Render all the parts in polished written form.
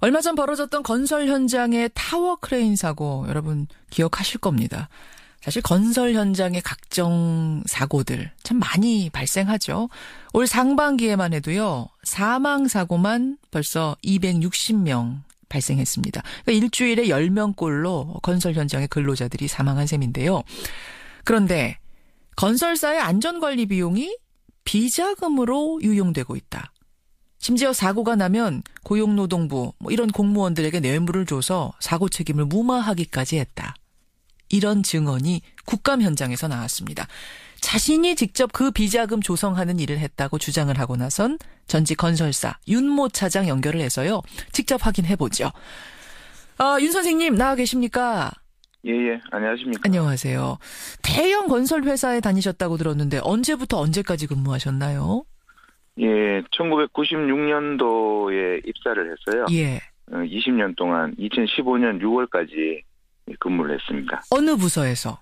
얼마 전 벌어졌던 건설 현장의 타워 크레인 사고 여러분 기억하실 겁니다. 사실 건설 현장의 각종 사고들 참 많이 발생하죠. 올 상반기에만 해도요. 사망 사고만 벌써 260명 발생했습니다. 그러니까 일주일에 10명꼴로 건설 현장의 근로자들이 사망한 셈인데요. 그런데 건설사의 안전관리 비용이 비자금으로 유용되고 있다. 심지어 사고가 나면 고용노동부 이런 공무원들에게 뇌물을 줘서 사고 책임을 무마하기까지 했다. 이런 증언이 국감 현장에서 나왔습니다. 자신이 직접 그 비자금 조성하는 일을 했다고 주장을 하고 나선 전직 건설사 윤모 차장 연결을 해서요. 직접 확인해보죠. 윤 선생님 나와 계십니까? 예, 안녕하십니까. 안녕하세요. 대형 건설 회사에 다니셨다고 들었는데 언제부터 언제까지 근무하셨나요? 예, 1996년도에 입사를 했어요. 예. 20년 동안 2015년 6월까지 근무를 했습니다. 어느 부서에서?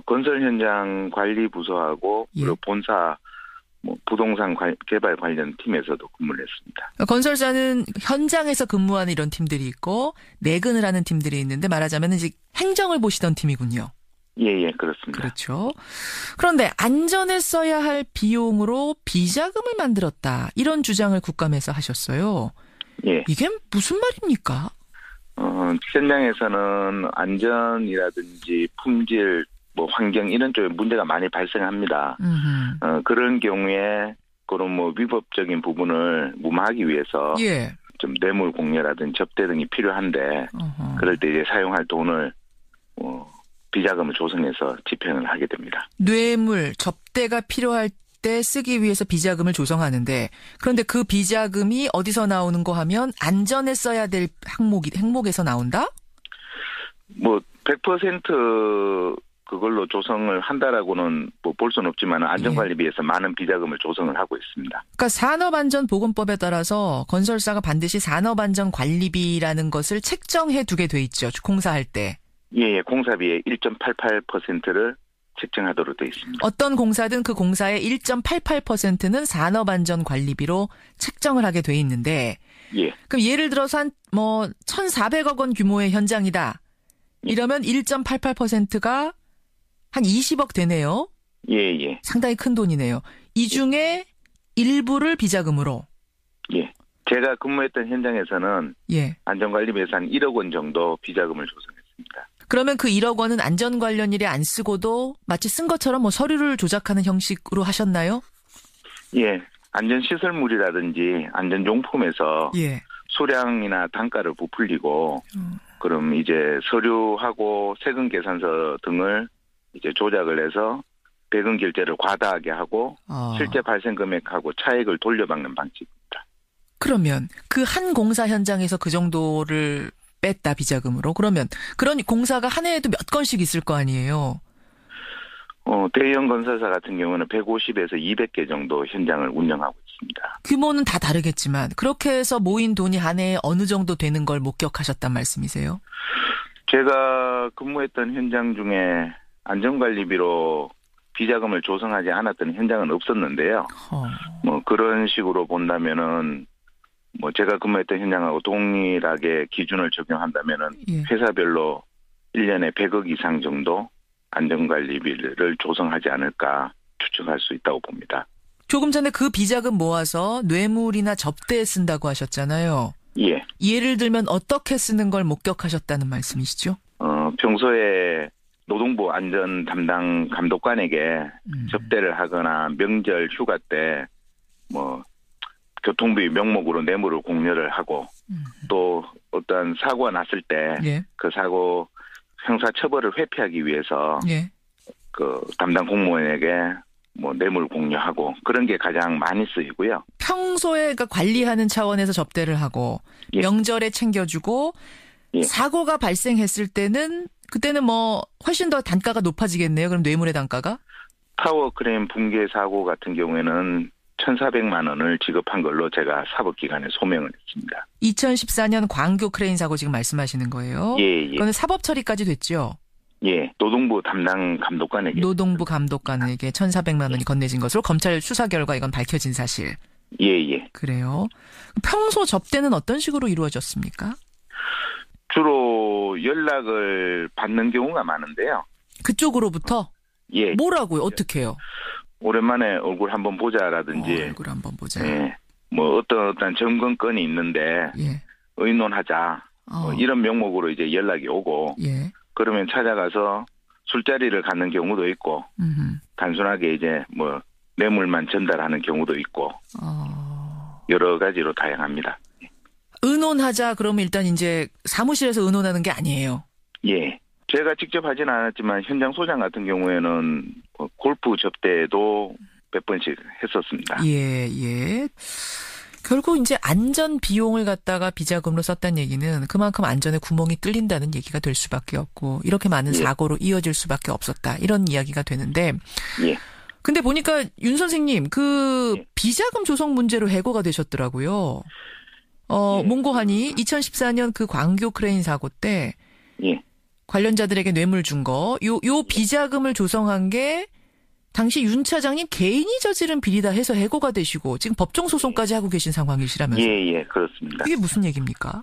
건설 현장 관리 부서하고 예. 그리고 본사 부동산 개발 관련 팀에서도 근무를 했습니다. 건설사는 현장에서 근무하는 이런 팀들이 있고 내근을 하는 팀들이 있는데 말하자면 이제 행정을 보시던 팀이군요. 예, 그렇습니다. 그렇죠. 그런데 안전에 써야 할 비용으로 비자금을 만들었다. 이런 주장을 국감에서 하셨어요. 예. 이게 무슨 말입니까? 현장에서는 안전이라든지 품질, 환경 이런 쪽에 문제가 많이 발생합니다. 그런 경우에 그런 위법적인 부분을 무마하기 위해서 예. 좀 뇌물 공여라든지 접대 등이 필요한데 그럴 때 이제 사용할 돈을 비자금을 조성해서 집행을 하게 됩니다. 뇌물, 접대가 필요할 때 쓰기 위해서 비자금을 조성하는데 그런데 그 비자금이 어디서 나오는 거 하면 안전에 써야 될 항목에서 나온다? 100% 그걸로 조성을 한다라고는 볼 수는 없지만 안전관리비에서 많은 비자금을 조성을 하고 있습니다. 그러니까 산업안전보건법에 따라서 건설사가 반드시 산업안전관리비라는 것을 책정해 두게 돼 있죠. 공사할 때. 예, 공사비의 1.88%를 책정하도록 되어 있습니다. 어떤 공사든 그 공사의 1.88%는 산업안전관리비로 책정을 하게 돼 있는데 예. 그럼 예를 들어서 한 1,400억 원 규모의 현장이다. 이러면 1.88%가 한 20억 되네요. 예. 상당히 큰 돈이네요. 이 중에 일부를 비자금으로. 예. 제가 근무했던 현장에서는 예. 안전관리비에서 한 1억 원 정도 비자금을 조성했습니다. 그러면 그 1억 원은 안전 관련 일에 안 쓰고도 마치 쓴 것처럼 서류를 조작하는 형식으로 하셨나요? 예. 안전시설물이라든지 안전용품에서 예. 수량이나 단가를 부풀리고 그럼 이제 서류하고 세금 계산서 등을 이제 조작을 해서 배금 결제를 과다하게 하고 실제 발생 금액하고 차액을 돌려받는 방식입니다. 그러면 그 한 공사 현장에서 그 정도를 뺐다 비자금으로. 그러면 그런 공사가 한 해에도 몇 건씩 있을 거 아니에요. 대형 건설사 같은 경우는 150에서 200개 정도 현장을 운영하고 있습니다. 규모는 다 다르겠지만 그렇게 해서 모인 돈이 한 해에 어느 정도 되는 걸 목격하셨단 말씀이세요? 제가 근무했던 현장 중에 안전관리비로 비자금을 조성하지 않았던 현장은 없었는데요. 그런 식으로 본다면은 제가 근무했던 현장하고 동일하게 기준을 적용한다면은 예. 회사별로 1년에 100억 이상 정도 안전관리비를 조성하지 않을까 추측할 수 있다고 봅니다. 조금 전에 그 비자금 모아서 뇌물이나 접대에 쓴다고 하셨잖아요. 예. 예를 들면 어떻게 쓰는 걸 목격하셨다는 말씀이시죠? 평소에 노동부 안전 담당 감독관에게 접대를 하거나 명절 휴가 때 교통비 명목으로 뇌물을 공여를 하고 또 어떤 사고가 났을 때 그 사고 형사 처벌을 회피하기 위해서 그 담당 공무원에게 뇌물 공여하고 그런 게 가장 많이 쓰이고요. 평소에 관리하는 차원에서 접대를 하고 예. 명절에 챙겨주고 예. 사고가 발생했을 때는 그때는 훨씬 더 단가가 높아지겠네요. 그럼 뇌물의 단가가? 타워 크레인 붕괴 사고 같은 경우에는 1,400만 원을 지급한 걸로 제가 사법기관에 소명을 했습니다. 2014년 광교 크레인 사고 지금 말씀하시는 거예요? 예. 그건 사법 처리까지 됐죠? 예. 노동부 담당 감독관에게. 노동부 감독관에게 1,400만 원이 건네진 것으로 검찰 수사 결과 이건 밝혀진 사실. 예. 그래요. 평소 접대는 어떤 식으로 이루어졌습니까? 주로 연락을 받는 경우가 많은데요. 그쪽으로부터? 예. 뭐라고요? 어떻게 해요? 오랜만에 얼굴 한번 보자라든지. 얼굴 한번 보자. 예. 뭐 어떤 점검건이 있는데 예. 의논하자. 뭐 이런 명목으로 이제 연락이 오고. 예. 그러면 찾아가서 술자리를 갖는 경우도 있고. 단순하게 이제 뭐 뇌물만 전달하는 경우도 있고. 여러 가지로 다양합니다. 의논하자 그러면 일단 이제 사무실에서 의논하는 게 아니에요. 예. 제가 직접 하진 않았지만 현장 소장 같은 경우에는 골프 접대도 몇 번씩 했었습니다. 예. 결국 이제 안전 비용을 갖다가 비자금으로 썼다는 얘기는 그만큼 안전에 구멍이 뚫린다는 얘기가 될 수밖에 없고 이렇게 많은 사고로 이어질 수밖에 없었다. 이런 이야기가 되는데. 예. 근데 보니까 윤 선생님 비자금 조성 문제로 해고가 되셨더라고요. 몽고하니 2014년 그 광교 크레인 사고 때 관련자들에게 뇌물 준 거, 요 비자금을 조성한 게 당시 윤 차장님 개인이 저지른 비리다 해서 해고가 되시고 지금 법정 소송까지 하고 계신 상황이시라면서요? 예, 그렇습니다. 이게 무슨 얘기입니까?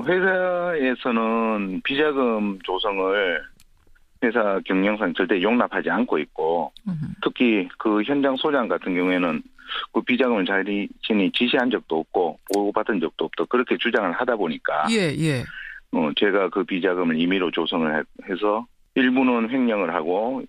회사에서는 비자금 조성을 회사 경영상 절대 용납하지 않고 있고, 특히 그 현장 소장 같은 경우에는 그 비자금을 자신이 지시한 적도 없고 보고받은 적도 없다 그렇게 주장을 하다 보니까 제가 그 비자금을 임의로 조성을 해서 일부는 횡령을 하고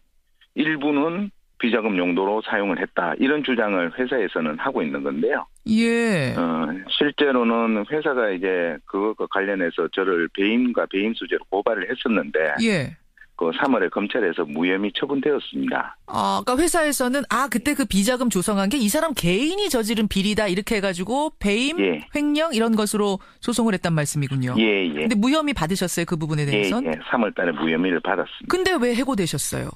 일부는 비자금 용도로 사용을 했다 이런 주장을 회사에서는 하고 있는 건데요. 실제로는 회사가 이제 그것과 관련해서 저를 배임과 배임 수재로 고발을 했었는데 그 3월에 검찰에서 무혐의 처분되었습니다. 그러니까 회사에서는 그때 그 비자금 조성한 게 이 사람 개인이 저지른 비리다 이렇게 해가지고 배임, 횡령 이런 것으로 소송을 했단 말씀이군요. 예. 근데 무혐의 받으셨어요? 그 부분에 대해서는? 예. 3월 달에 무혐의를 받았습니다. 근데 왜 해고되셨어요?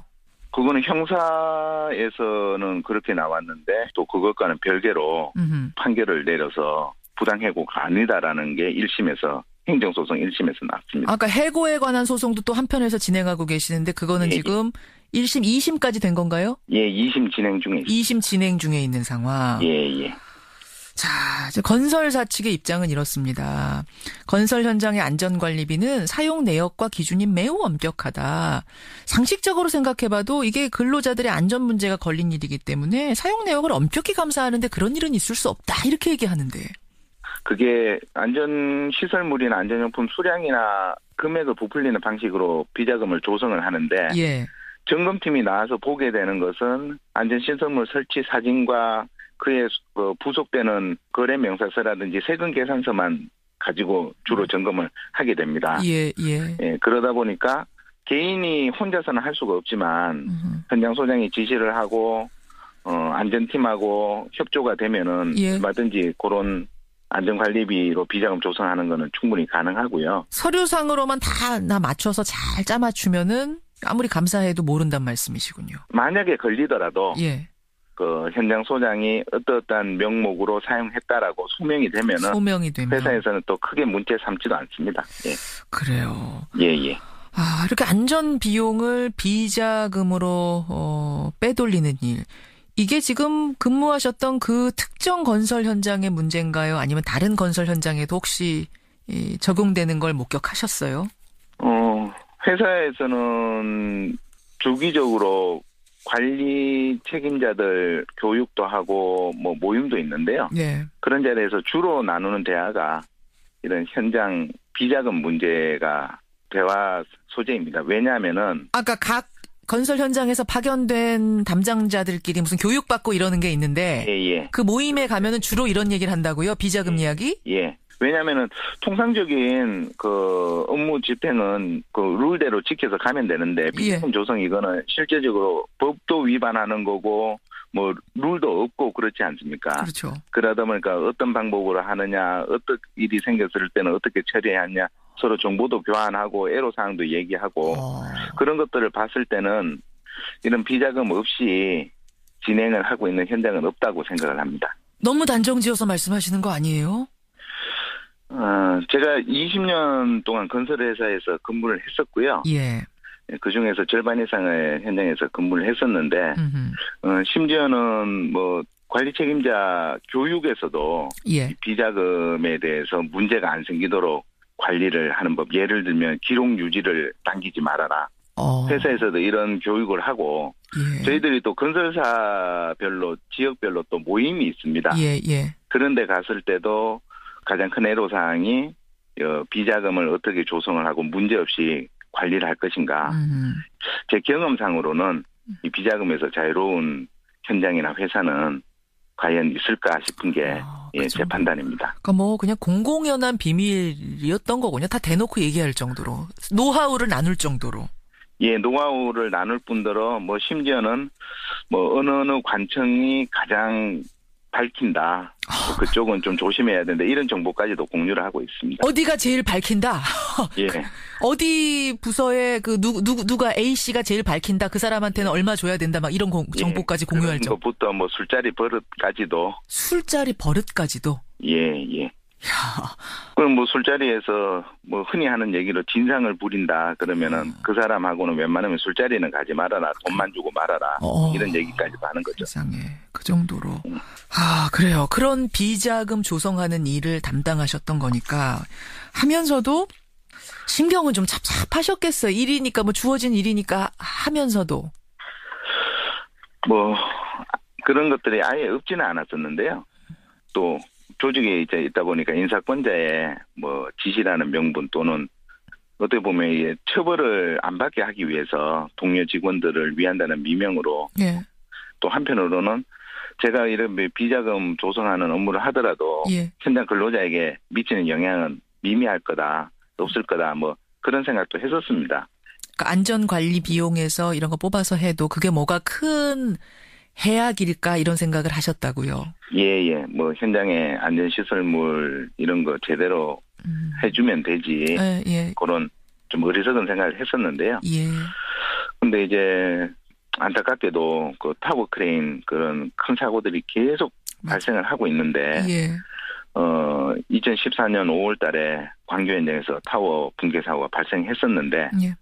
그거는 형사에서는 그렇게 나왔는데 또 그것과는 별개로 판결을 내려서 부당해고가 아니다라는 게 1심에서 행정소송 1심에서 나왔습니다. 그러니까 해고에 관한 소송도 또 한편에서 진행하고 계시는데 그거는 지금 1심, 2심까지 된 건가요? 예, 2심 진행 중에 있습니다. 2심 진행 중에 있는 상황. 예. 자, 이제 건설사 측의 입장은 이렇습니다. 건설 현장의 안전관리비는 사용 내역과 기준이 매우 엄격하다. 상식적으로 생각해봐도 이게 근로자들의 안전 문제가 걸린 일이기 때문에 사용 내역을 엄격히 감사하는데 그런 일은 있을 수 없다. 이렇게 얘기하는데. 그게 안전시설물이나 안전용품 수량이나 금액을 부풀리는 방식으로 비자금을 조성을 하는데 점검팀이 나와서 보게 되는 것은 안전시설물 설치 사진과 그에 부속되는 거래 명사서라든지 세금 계산서만 가지고 주로 점검을 하게 됩니다. 예, 그러다 보니까 개인이 혼자서는 할 수가 없지만 현장 소장이 지시를 하고 안전팀하고 협조가 되면은 얼마든지 그런 안전관리비로 비자금 조성하는 거는 충분히 가능하고요. 서류상으로만 다 맞춰서 잘 짜맞추면은 아무리 감사해도 모른단 말씀이시군요. 만약에 걸리더라도 그 현장 소장이 어떠한 명목으로 사용했다라고 소명이 되면 회사에서는 또 크게 문제 삼지도 않습니다. 그래요. 예. 이렇게 안전 비용을 비자금으로 빼돌리는 일. 이게 지금 근무하셨던 그 특정 건설 현장의 문제인가요? 아니면 다른 건설 현장에도 혹시 적용되는 걸 목격하셨어요? 회사에서는 주기적으로 관리 책임자들 교육도 하고 뭐 모임도 있는데요. 그런 자리에서 주로 나누는 대화가 이런 현장 비자금 문제가 대화 소재입니다. 왜냐하면은 아까 각 건설 현장에서 파견된 담당자들끼리 무슨 교육받고 이러는 게 있는데 그 모임에 가면은 주로 이런 얘기를 한다고요? 비자금 이야기? 왜냐하면은 통상적인 그 업무 집행은 그 룰대로 지켜서 가면 되는데 비자금 조성 이거는 실제적으로 법도 위반하는 거고 뭐 룰도 없고 그렇지 않습니까? 그렇죠. 그러다 보니까 어떤 방법으로 하느냐, 어떤 일이 생겼을 때는 어떻게 처리해야 하냐, 서로 정보도 교환하고 애로사항도 얘기하고 그런 것들을 봤을 때는 이런 비자금 없이 진행을 하고 있는 현장은 없다고 생각을 합니다. 너무 단정지어서 말씀하시는 거 아니에요? 제가 20년 동안 건설회사에서 근무를 했었고요. 그중에서 절반 이상의 현장에서 근무를 했었는데 심지어는 뭐 관리 책임자 교육에서도 예. 비자금에 대해서 문제가 안 생기도록 관리를 하는 법. 예를 들면 기록 유지를 남기지 말아라. 회사에서도 이런 교육을 하고 예. 저희들이 또 건설사별로 지역별로 또 모임이 있습니다. 예, 예. 그런 데 갔을 때도 가장 큰 애로사항이 비자금을 어떻게 조성을 하고 문제없이 관리를 할 것인가. 제 경험상으로는 이 비자금에서 자유로운 현장이나 회사는 과연 있을까 싶은 게 제 판단입니다. 그러니까 뭐 그냥 공공연한 비밀이었던 거군요. 다 대놓고 얘기할 정도로. 노하우를 나눌 정도로. 예, 노하우를 나눌 뿐더러 뭐 심지어는 뭐 어느 관청이 가장 밝힌다. 그쪽은 좀 조심해야 된다. 이런 정보까지도 공유를 하고 있습니다. 어디가 제일 밝힌다? 예. 어디 부서에 그 누가 A 씨가 제일 밝힌다. 그 사람한테는 얼마 줘야 된다. 막 이런 정보까지 공유할 정도. 그것부터 뭐 술자리 버릇까지도. 술자리 버릇까지도. 예. 그럼 뭐 술자리에서 뭐 흔히 하는 얘기로 진상을 부린다 그러면은 그 사람하고는 웬만하면 술자리는 가지 말아라. 돈만 주고 말아라. 이런 얘기까지도 하는 거죠. 세상에. 그 정도로. 그래요. 그런 비자금 조성하는 일을 담당하셨던 거니까 하면서도 신경은 좀 찹찹하셨겠어요. 일이니까 뭐 주어진 일이니까 하면서도. 뭐 그런 것들이 아예 없지는 않았었는데요. 또 조직에 이제 있다 보니까 인사권자의 뭐 지시라는 명분 또는 어떻게 보면 처벌을 안 받게 하기 위해서 동료 직원들을 위한다는 미명으로 예. 또 한편으로는 제가 이런 비자금 조성하는 업무를 하더라도 예. 현장 근로자에게 미치는 영향은 미미할 거다, 없을 거다, 뭐 그런 생각도 했었습니다. 그러니까 안전관리 비용에서 이런 거 뽑아서 해도 그게 뭐가 큰 해악일까 이런 생각을 하셨다고요. 예. 뭐 현장에 안전시설물 이런 거 제대로 해주면 되지. 예. 그런 좀 어리석은 생각을 했었는데요. 예. 근데 이제 안타깝게도 그 타워 크레인 그런 큰 사고들이 계속 발생을 하고 있는데, 예. 2014년 5월 달에 광교 현장에서 타워 붕괴 사고가 발생했었는데, 예.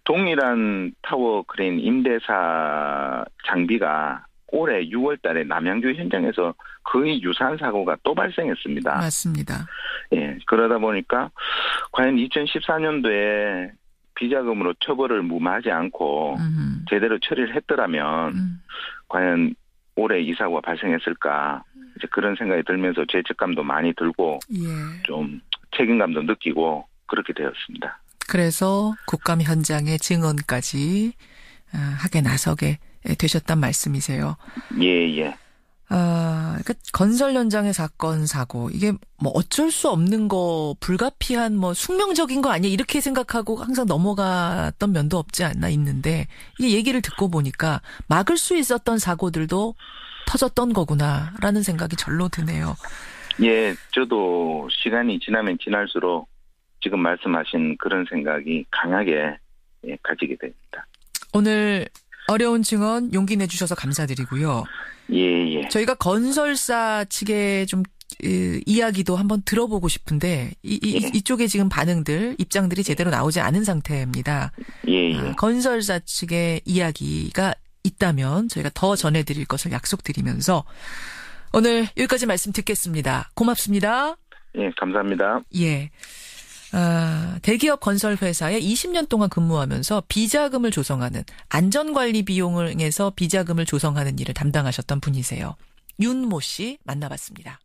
동일한 타워 크레인 임대사 장비가 올해 6월 달에 남양주 현장에서 거의 유사한 사고가 또 발생했습니다. 맞습니다. 예. 그러다 보니까 과연 2014년도에 비자금으로 처벌을 무마하지 않고 제대로 처리를 했더라면 과연 올해 이 사고가 발생했을까 이제 그런 생각이 들면서 죄책감도 많이 들고 예. 좀 책임감도 느끼고 그렇게 되었습니다. 그래서 국감 현장의 증언까지 하게 나서게 되셨단 말씀이세요. 예. 그러니까 건설 현장의 사건 사고 이게 뭐 어쩔 수 없는 거 불가피한 뭐 숙명적인 거 아니야 이렇게 생각하고 항상 넘어갔던 면도 없지 않나 있는데 이게 얘기를 듣고 보니까 막을 수 있었던 사고들도 터졌던 거구나라는 생각이 절로 드네요. 예, 저도 시간이 지나면 지날수록 지금 말씀하신 그런 생각이 강하게 가지게 됩니다. 오늘 어려운 증언 용기 내주셔서 감사드리고요. 예. 저희가 건설사 측의 좀 이야기도 한번 들어보고 싶은데 이쪽에 지금 반응들 입장들이 제대로 나오지 않은 상태입니다. 예. 건설사 측의 이야기가 있다면 저희가 더 전해드릴 것을 약속드리면서 오늘 여기까지 말씀 듣겠습니다. 고맙습니다. 예, 감사합니다. 예. 대기업 건설회사에 20년 동안 근무하면서 비자금을 조성하는 안전관리 비용을 해서 비자금을 조성하는 일을 담당하셨던 분이세요. 윤모 씨 만나봤습니다.